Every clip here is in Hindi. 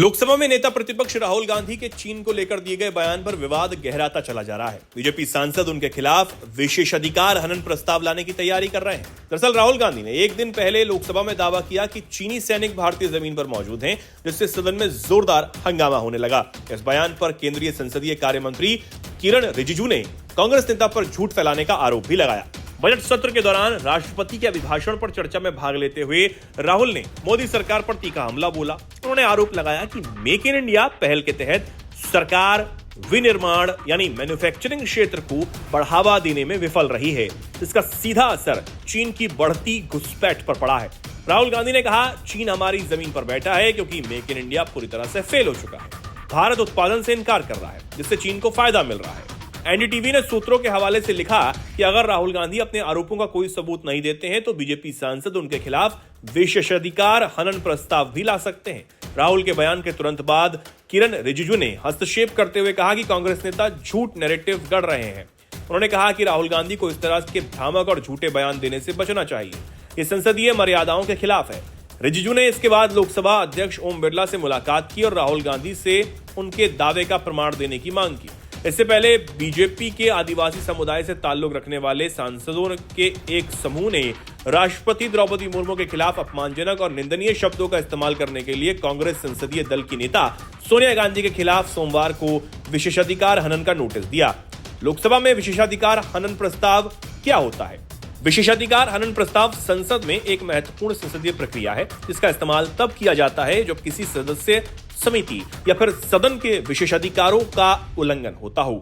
लोकसभा में नेता प्रतिपक्ष राहुल गांधी के चीन को लेकर दिए गए बयान पर विवाद गहराता चला जा रहा है। बीजेपी सांसद उनके खिलाफ विशेषाधिकार हनन प्रस्ताव लाने की तैयारी कर रहे हैं। दरअसल राहुल गांधी ने एक दिन पहले लोकसभा में दावा किया कि चीनी सैनिक भारतीय जमीन पर मौजूद हैं, जिससे सदन में जोरदार हंगामा होने लगा। इस बयान पर केंद्रीय संसदीय कार्य मंत्री किरण रिजिजू ने कांग्रेस नेता पर झूठ फैलाने का आरोप भी लगाया। बजट सत्र के दौरान राष्ट्रपति के अभिभाषण पर चर्चा में भाग लेते हुए राहुल ने मोदी सरकार पर तीखा हमला बोला। उन्होंने आरोप लगाया कि मेक इन इंडिया पहल के तहत सरकार विनिर्माण यानी मैन्युफैक्चरिंग क्षेत्र को बढ़ावा देने में विफल रही है। इसका सीधा असर चीन की बढ़ती घुसपैठ पर पड़ा है। राहुल गांधी ने कहा, चीन हमारी जमीन पर बैठा है क्योंकि मेक इन इंडिया पूरी तरह से फेल हो चुका है। भारत उत्पादन से इनकार कर रहा है, जिससे चीन को फायदा मिल रहा है। एनडीटीवी ने सूत्रों के हवाले से लिखा कि अगर राहुल गांधी अपने आरोपों का कोई सबूत नहीं देते हैं तो बीजेपी सांसद उनके खिलाफ विशेषाधिकार हनन प्रस्ताव भी ला सकते हैं। राहुल के बयान के तुरंत बाद किरण रिजिजू ने हस्तक्षेप करते हुए कहा कि कांग्रेस नेता झूठ नैरेटिव गढ़ रहे हैं। उन्होंने कहा कि राहुल गांधी को इस तरह के भ्रामक और झूठे बयान देने से बचना चाहिए। ये संसदीय मर्यादाओं के खिलाफ है। रिजिजू ने इसके बाद लोकसभा अध्यक्ष ओम बिरला से मुलाकात की और राहुल गांधी से उनके दावे का प्रमाण देने की मांग की। इससे पहले बीजेपी के आदिवासी समुदाय से ताल्लुक रखने वाले सांसदों के एक समूह ने राष्ट्रपति द्रौपदी मुर्मू के खिलाफ अपमानजनक और निंदनीय शब्दों का इस्तेमाल करने के लिए कांग्रेस संसदीय दल की नेता सोनिया गांधी के खिलाफ सोमवार को विशेषाधिकार हनन का नोटिस दिया। लोकसभा में विशेषाधिकार हनन प्रस्ताव क्या होता है? विशेषाधिकार हनन प्रस्ताव संसद में एक महत्वपूर्ण संसदीय प्रक्रिया है, जिसका इस्तेमाल तब किया जाता है जब किसी सदस्य समिति या फिर सदन के विशेषाधिकारों का उल्लंघन होता हो।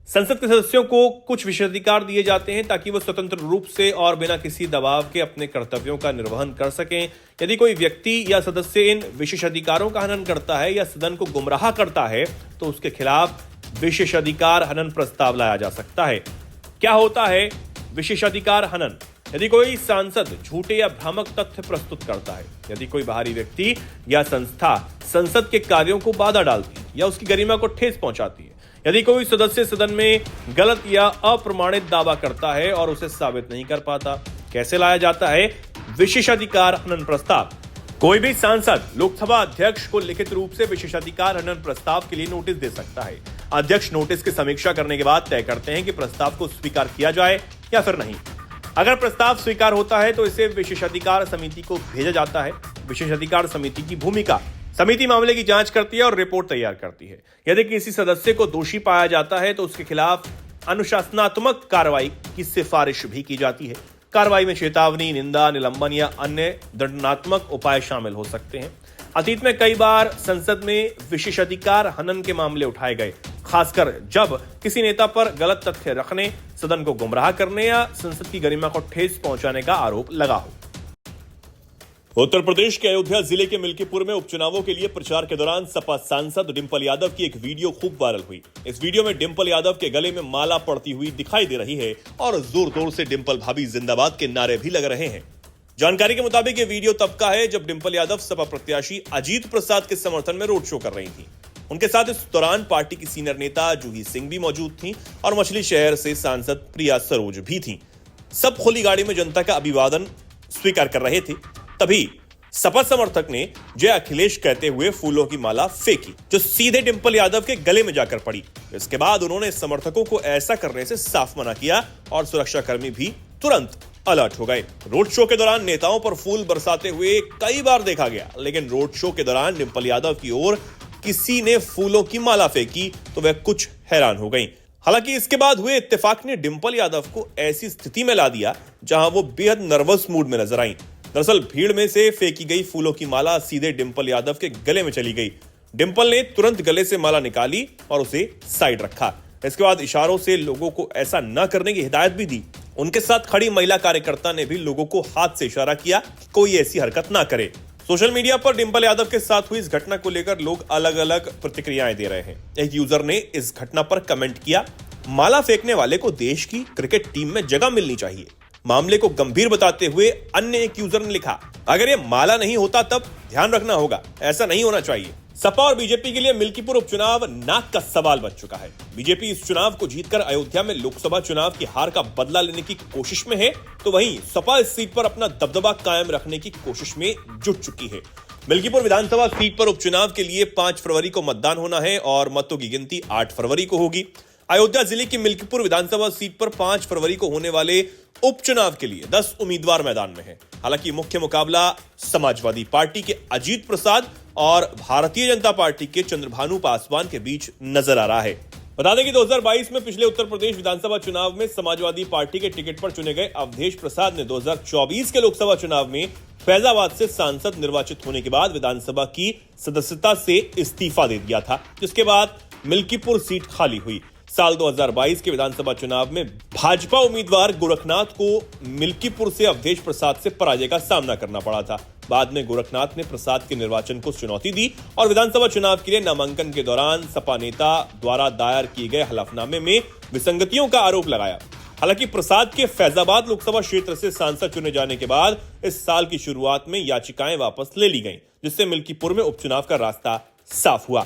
संसद के सदस्यों को कुछ विशेषाधिकार दिए जाते हैं ताकि वो स्वतंत्र रूप से और बिना किसी दबाव के अपने कर्तव्यों का निर्वहन कर सकें। यदि कोई व्यक्ति या सदस्य इन विशेषाधिकारों का हनन करता है या सदन को गुमराह करता है तो उसके खिलाफ विशेषाधिकार हनन प्रस्ताव लाया जा सकता है। क्या होता है विशेषाधिकार हनन? यदि कोई सांसद झूठे या भ्रामक तथ्य प्रस्तुत करता है, यदि कोई बाहरी व्यक्ति या संस्था संसद के कार्यों को बाधा डालती है या उसकी गरिमा को ठेस पहुंचाती है, यदि कोई सदस्य सदन में गलत या अप्रमाणित दावा करता है और उसे साबित नहीं कर पाता। कैसे लाया जाता है विशेषाधिकार हनन प्रस्ताव? कोई भी सांसद लोकसभा अध्यक्ष को लिखित रूप से विशेषाधिकार हनन प्रस्ताव के लिए नोटिस दे सकता है। अध्यक्ष नोटिस की समीक्षा करने के बाद तय करते हैं कि प्रस्ताव को स्वीकार किया जाए या फिर नहीं। अगर प्रस्ताव स्वीकार होता है तो इसे विशेषाधिकार समिति को भेजा जाता है। विशेषाधिकार समिति की भूमिका: समिति मामले की जांच करती है और रिपोर्ट तैयार करती है। यदि किसी सदस्य को दोषी पाया जाता है तो उसके खिलाफ अनुशासनात्मक कार्रवाई की सिफारिश भी की जाती है। कार्रवाई में चेतावनी, निंदा, निलंबन या अन्य दंडात्मक उपाय शामिल हो सकते हैं। अतीत में कई बार संसद में विशेषाधिकार हनन के मामले उठाए गए, खासकर जब किसी नेता पर गलत तथ्य रखने, सदन को गुमराह करने या संसद की गरिमा को ठेस पहुंचाने का आरोप लगा हो। उत्तर प्रदेश के अयोध्या जिले के मिल्कीपुर में उपचुनावों के लिए प्रचार के दौरान सपा सांसद डिंपल यादव की एक वीडियो खूब वायरल हुई। इस वीडियो में डिंपल यादव के गले में माला पड़ती हुई दिखाई दे रही है और जोर जोर से डिंपल भाभी जिंदाबाद के नारे भी लग रहे हैं। जानकारी के मुताबिक ये वीडियो तब का है जब डिंपल यादव सपा प्रत्याशी अजीत प्रसाद के समर्थन में रोड शो कर रही थी। उनके साथ इस दौरान पार्टी की सीनियर नेता जूही सिंह भी मौजूद थीं और मछली शहर से सांसद प्रिया सरोज भी थीं। सब खुली गाड़ी में जनता का अभिवादन स्वीकार कर रहे थे। तभी सपा समर्थक ने जय अखिलेश कहते हुए फूलों की माला फेंकी, जो सीधे डिंपल यादव के गले में जाकर पड़ी। इसके बाद उन्होंने समर्थकों को ऐसा करने से साफ मना किया और सुरक्षाकर्मी भी तुरंत अलर्ट हो गए। रोड शो के दौरान नेताओं पर फूल बरसाते हुए कई बार देखा गया, लेकिन रोड शो के दौरान डिंपल यादव की ओर किसी ने फूलों की माला फेंकी तो वह कुछ हैरान हो गईं। हालांकि इसके बाद हुए इत्तेफाक ने डिंपल यादव को ऐसी स्थिति में ला दिया जहां वो बेहद नर्वस मूड में नजर आईं। दरअसल भीड़ में से फेंकी गई फूलों की माला सीधे डिंपल यादव के गले में चली गई। डिंपल ने तुरंत गले से माला निकाली और उसे साइड रखा। इसके बाद इशारों से लोगों को ऐसा न करने की हिदायत भी दी। उनके साथ खड़ी महिला कार्यकर्ता ने भी लोगों को हाथ से इशारा किया कि कोई ऐसी हरकत ना करे। सोशल मीडिया पर डिंपल यादव के साथ हुई इस घटना को लेकर लोग अलग अलग प्रतिक्रियाएं दे रहे हैं। एक यूजर ने इस घटना पर कमेंट किया, माला फेंकने वाले को देश की क्रिकेट टीम में जगह मिलनी चाहिए। मामले को गंभीर बताते हुए अन्य एक यूजर ने लिखा, अगर ये माला नहीं होता तब ध्यान रखना होगा, ऐसा नहीं होना चाहिए। सपा और बीजेपी के लिए मिल्कीपुर उपचुनाव नाक का सवाल बन चुका है। बीजेपी इस चुनाव को जीतकर अयोध्या में लोकसभा चुनाव की हार का बदला लेने की कोशिश में है, तो वहीं सपा इस सीट पर अपना दबदबा कायम रखने की कोशिश में जुट चुकी है। मिल्कीपुर विधानसभा सीट पर उपचुनाव के लिए 5 फरवरी को मतदान होना है और मतों की गिनती 8 फरवरी को होगी। अयोध्या जिले की मिल्कीपुर विधानसभा सीट पर 5 फरवरी को होने वाले उपचुनाव के लिए 10 उम्मीदवार मैदान में हैं। हालांकि मुख्य मुकाबला समाजवादी पार्टी के अजीत प्रसाद और भारतीय जनता पार्टी के चंद्रभानु पासवान के बीच नजर आ रहा है। बता दें कि 2022 में पिछले उत्तर प्रदेश विधानसभा चुनाव में समाजवादी पार्टी के टिकट पर चुने गए अवधेश प्रसाद ने 2024 के लोकसभा चुनाव में फैजाबाद से सांसद निर्वाचित होने के बाद विधानसभा की सदस्यता से इस्तीफा दे दिया था, जिसके बाद मिल्कीपुर सीट खाली हुई। साल 2022 के विधानसभा चुनाव में भाजपा उम्मीदवार गोरखनाथ को मिल्कीपुर से अवधेश प्रसाद से पराजय का सामना करना पड़ा था। बाद में गोरखनाथ ने प्रसाद के निर्वाचन को चुनौती दी और विधानसभा चुनाव के लिए नामांकन के दौरान सपा नेता द्वारा दायर किए गए हलफनामे में विसंगतियों का आरोप लगाया। हालांकि प्रसाद के फैजाबाद लोकसभा क्षेत्र से सांसद चुने जाने के बाद इस साल की शुरुआत में याचिकाएं वापस ले ली गईं, जिससे मिल्कीपुर में उपचुनाव का रास्ता साफ हुआ।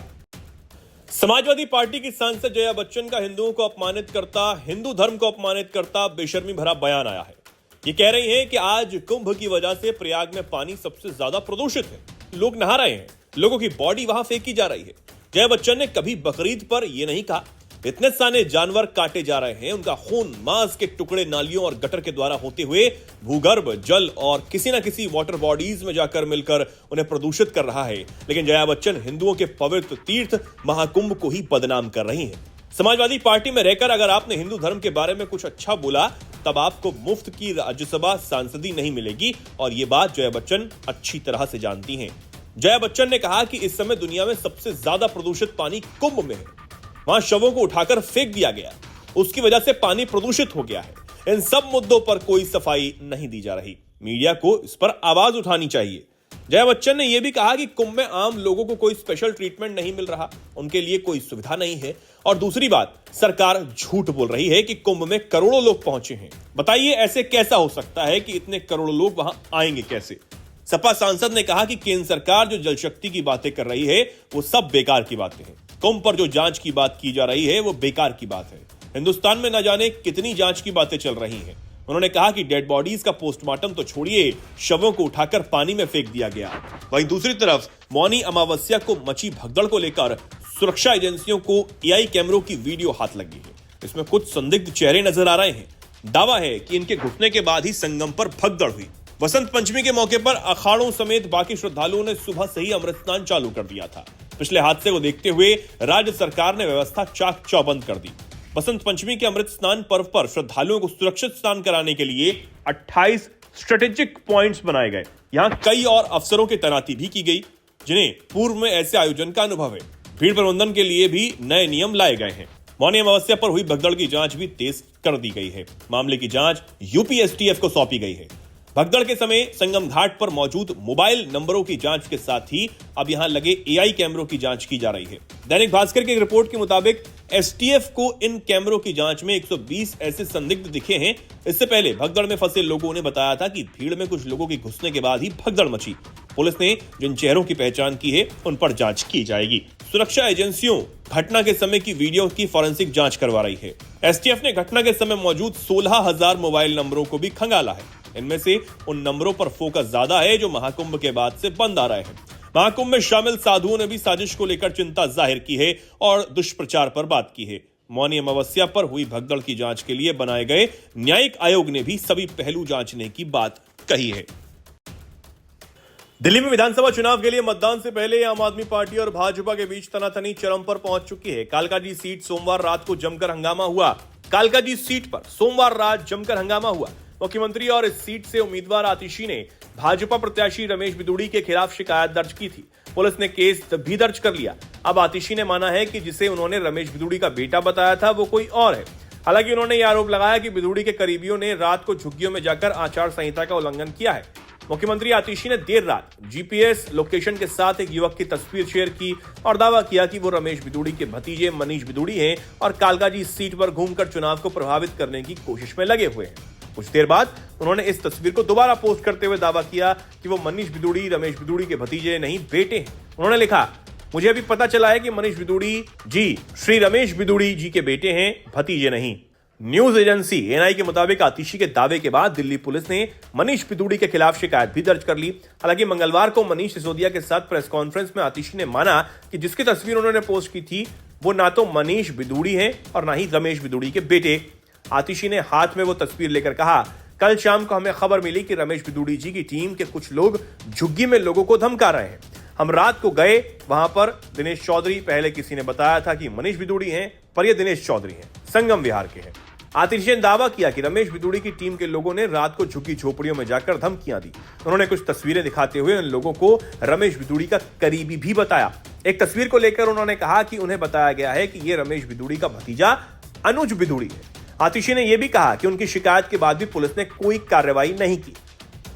समाजवादी पार्टी की सांसद जया बच्चन का हिंदुओं को अपमानित करता, हिंदू धर्म को अपमानित करता बेशर्मी भरा बयान आया है। ये कह रही हैं कि आज कुंभ की वजह से प्रयाग में पानी सबसे ज्यादा प्रदूषित है। लोग नहा रहे हैं, लोगों की बॉडी वहां फेंकी जा रही है। जया बच्चन ने कभी बकरीद पर यह नहीं कहा इतने सारे जानवर काटे जा रहे हैं, उनका खून मांस के टुकड़े नालियों और गटर के द्वारा होते हुए भूगर्भ जल और किसी न किसी वाटर बॉडीज में जाकर मिलकर उन्हें प्रदूषित कर रहा है। लेकिन जया बच्चन हिंदुओं के पवित्र तीर्थ महाकुंभ को ही बदनाम कर रही हैं। समाजवादी पार्टी में रहकर अगर आपने हिंदू धर्म के बारे में कुछ अच्छा बोला तब आपको मुफ्त की राज्यसभा सांसदी नहीं मिलेगी, और ये बात जया बच्चन अच्छी तरह से जानती हैं। जया बच्चन ने कहा कि इस समय दुनिया में सबसे ज्यादा प्रदूषित पानी कुंभ में है, वहां शवों को उठाकर फेंक दिया गया, उसकी वजह से पानी प्रदूषित हो गया है। इन सब मुद्दों पर कोई सफाई नहीं दी जा रही, मीडिया को इस पर आवाज उठानी चाहिए। जया बच्चन ने यह भी कहा कि कुंभ में आम लोगों को कोई स्पेशल ट्रीटमेंट नहीं मिल रहा, उनके लिए कोई सुविधा नहीं है। और दूसरी बात, सरकार झूठ बोल रही है कि कुंभ में करोड़ों लोग पहुंचे हैं। बताइए ऐसे कैसा हो सकता है कि इतने करोड़ों लोग वहां आएंगे कैसे? सपा सांसद ने कहा कि केंद्र सरकार जो जल शक्ति की बातें कर रही है वो सब बेकार की बातें हैं। कुंभ पर जो जांच की बात की जा रही है वो बेकार की बात है। हिंदुस्तान में न जाने कितनी जांच की बातें चल रही हैं। उन्होंने कहा कि डेड बॉडीज का पोस्टमार्टम तो छोड़िए, शवों को उठाकर पानी में फेंक दिया गया। वहीं दूसरी तरफ मौनी अमावस्या को मची भगदड़ को लेकर सुरक्षा एजेंसियों को एआई कैमरों की वीडियो हाथ लगी है। इसमें कुछ संदिग्ध चेहरे नजर आ रहे हैं। दावा है कि इनके घुसने के बाद ही संगम पर भगदड़ हुई। वसंत पंचमी के मौके पर अखाड़ों समेत बाकी श्रद्धालुओं ने सुबह से ही अमृत स्नान चालू कर दिया था। पिछले हादसे को देखते हुए राज्य सरकार ने व्यवस्था चाक चौबंद कर दी। बसंत पंचमी के अमृत स्नान पर्व पर श्रद्धालुओं को सुरक्षित स्नान कराने के लिए 28 स्ट्रेटेजिक पॉइंट्स बनाए गए। यहां कई और अफसरों की तैनाती भी की गई, जिन्हें पूर्व में ऐसे आयोजन का अनुभव है। भीड़ प्रबंधन के लिए भी नए नियम लाए गए हैं। मौनी अमावस्या पर हुई भगदड़ की जांच भी तेज कर दी गई है। मामले की जांच यूपी एसटीएफ को सौंपी गई है। भगदड़ के समय संगम घाट पर मौजूद मोबाइल नंबरों की जांच के साथ ही अब यहां लगे एआई कैमरों की जांच की जा रही है। दैनिक भास्कर की एक रिपोर्ट के मुताबिक एसटीएफ को इन कैमरों की जांच में 120 ऐसे संदिग्ध दिखे हैं। इससे पहले भगदड़ में फंसे लोगों ने बताया था कि भीड़ में कुछ लोगों के घुसने के बाद ही भगदड़ मची। पुलिस ने जिन चेहरों की पहचान की है उन पर जांच की जाएगी। सुरक्षा एजेंसियों घटना के समय की वीडियो की फॉरेंसिक जांच करवा रही है। एसटीएफ ने घटना के समय मौजूद 16,000 मोबाइल नंबरों को भी खंगाला है। इनमें से उन नंबरों पर फोकस ज्यादा है जो महाकुंभ के बाद से बंद आ रहे हैं। महाकुंभ में शामिल साधुओं ने भी साजिश को लेकर चिंता जाहिर की है और दुष्प्रचार पर बात की है। मौनी अमावस्या पर हुई भगदड़ की जांच के लिए बनाए गए न्यायिक आयोग ने भी सभी पहलू जांचने की बात कही है। दिल्ली में विधानसभा चुनाव के लिए मतदान से पहले आम आदमी पार्टी और भाजपा के बीच तनातनी चरम पर पहुंच चुकी है। कालकाजी सीट सोमवार रात को जमकर हंगामा हुआ। कालकाजी सीट पर सोमवार रात जमकर हंगामा हुआ। मुख्यमंत्री और इस सीट से उम्मीदवार आतिशी ने भाजपा प्रत्याशी रमेश बिदुड़ी के खिलाफ शिकायत दर्ज की थी। पुलिस ने केस भी दर्ज कर लिया। अब आतिशी ने माना है कि जिसे उन्होंने रमेश बिदुड़ी का बेटा बताया था वो कोई और है। हालांकि उन्होंने यह आरोप लगाया कि बिदुड़ी के करीबियों ने रात को झुग्गियों में जाकर आचार संहिता का उल्लंघन किया है। मुख्यमंत्री आतिशी ने देर रात जीपीएस लोकेशन के साथ एक युवक की तस्वीर शेयर की और दावा किया कि वो रमेश बिदुड़ी के भतीजे मनीष बिदुड़ी हैं और कालकाजी सीट पर घूमकर चुनाव को प्रभावित करने की कोशिश में लगे हुए हैं। कुछ देर बाद उन्होंने इस तस्वीर को दोबारा पोस्ट करते हुए दावा किया कि वो मनीष बिदुड़ी रमेश बिदुड़ी के भतीजे नहीं बेटे हैं। उन्होंने लिखा, मुझे अभी पता चला है कि मनीष बिदुड़ी जी श्री रमेश बिदुड़ी जी के बेटे हैं, भतीजे नहीं। न्यूज एजेंसी एएनआई के मुताबिक आतिशी के दावे के बाद दिल्ली पुलिस ने मनीष पिदूड़ी के खिलाफ शिकायत भी दर्ज कर ली। हालांकि मंगलवार को मनीष सिसोदिया के साथ प्रेस कॉन्फ्रेंस में आतिशी ने माना कि जिसकी तस्वीर उन्होंने पोस्ट की थी वो ना तो मनीष बिदूड़ी है और ना ही रमेश बिदूड़ी के बेटे। आतिशी ने हाथ में वो तस्वीर लेकर कहा, कल शाम को हमें खबर मिली कि रमेश बिदूड़ी जी की टीम के कुछ लोग झुग्गी में लोगों को धमका रहे हैं। हम रात को गए, वहां पर दिनेश चौधरी, पहले किसी ने बताया था कि मनीष बिदूड़ी हैं, पर ये दिनेश चौधरी हैं, संगम विहार के हैं। आतिशी ने दावा किया कि रमेश बिदूड़ी की टीम के लोगों ने रात को झुग्गी झोपड़ियों में जाकर धमकियां दी। उन्होंने कुछ तस्वीरें दिखाते हुए उन लोगों को रमेश बिदूड़ी का करीबी भी बताया। एक तस्वीर को लेकर उन्होंने कहा कि उन्हें बताया गया है कि यह रमेश बिदूड़ी का भतीजा अनुज बिदूड़ी है। आतिशी ने यह भी कहा कि उनकी शिकायत के बाद भी पुलिस ने कोई कार्रवाई नहीं की।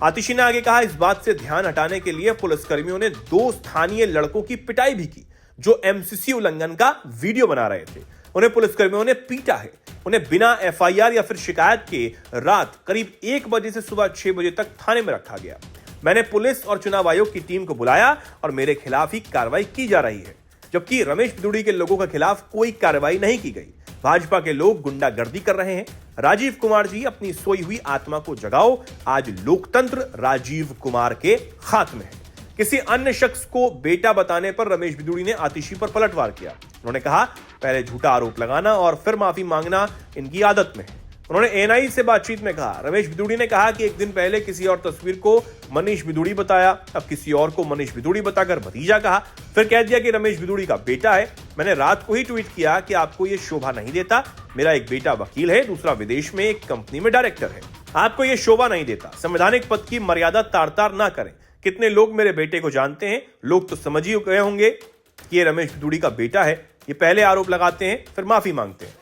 आतिशी ने आगे कहा, इस बात से ध्यान हटाने के लिए पुलिसकर्मियों ने 2 स्थानीय लड़कों की पिटाई भी की जो एमसीसी उल्लंघन का वीडियो बना रहे थे। उन्हें पुलिसकर्मियों ने पीटा है। उन्हें बिना एफआईआर या फिर शिकायत के रात करीब 1 बजे से सुबह 6 बजे तक थाने में रखा गया। मैंने पुलिस और चुनाव आयोग की टीम को बुलाया और मेरे खिलाफ ही कार्रवाई की जा रही है, जबकि रमेश बिदूड़ी के लोगों के खिलाफ कोई कार्रवाई नहीं की गई। भाजपा के लोग गुंडागर्दी कर रहे हैं। राजीव कुमार जी, अपनी सोई हुई आत्मा को जगाओ। आज लोकतंत्र राजीव कुमार के हाथ में है। किसी अन्य शख्स को बेटा बताने पर रमेश बिदूड़ी ने आतिशी पर पलटवार किया। उन्होंने कहा, पहले झूठा आरोप लगाना और फिर माफी मांगना इनकी आदत में है। उन्होंने एएनआई से बातचीत में कहा, रमेश बिदूड़ी ने कहा कि एक दिन पहले किसी और तस्वीर को मनीष बिदूड़ी बताया, अब किसी और को मनीष बिदूड़ी बताकर भतीजा कहा, फिर कह दिया कि रमेश बिदूड़ी का बेटा है। मैंने रात को ही ट्वीट किया कि आपको ये शोभा नहीं देता। मेरा एक बेटा वकील है, दूसरा विदेश में एक कंपनी में डायरेक्टर है। आपको ये शोभा नहीं देता। संवैधानिक पद की मर्यादा तार-तार ना करें। कितने लोग मेरे बेटे को जानते हैं? लोग तो समझ ही गए होंगे कि ये रमेश बिदूड़ी का बेटा है। ये पहले आरोप लगाते हैं, फिर माफी मांगते हैं।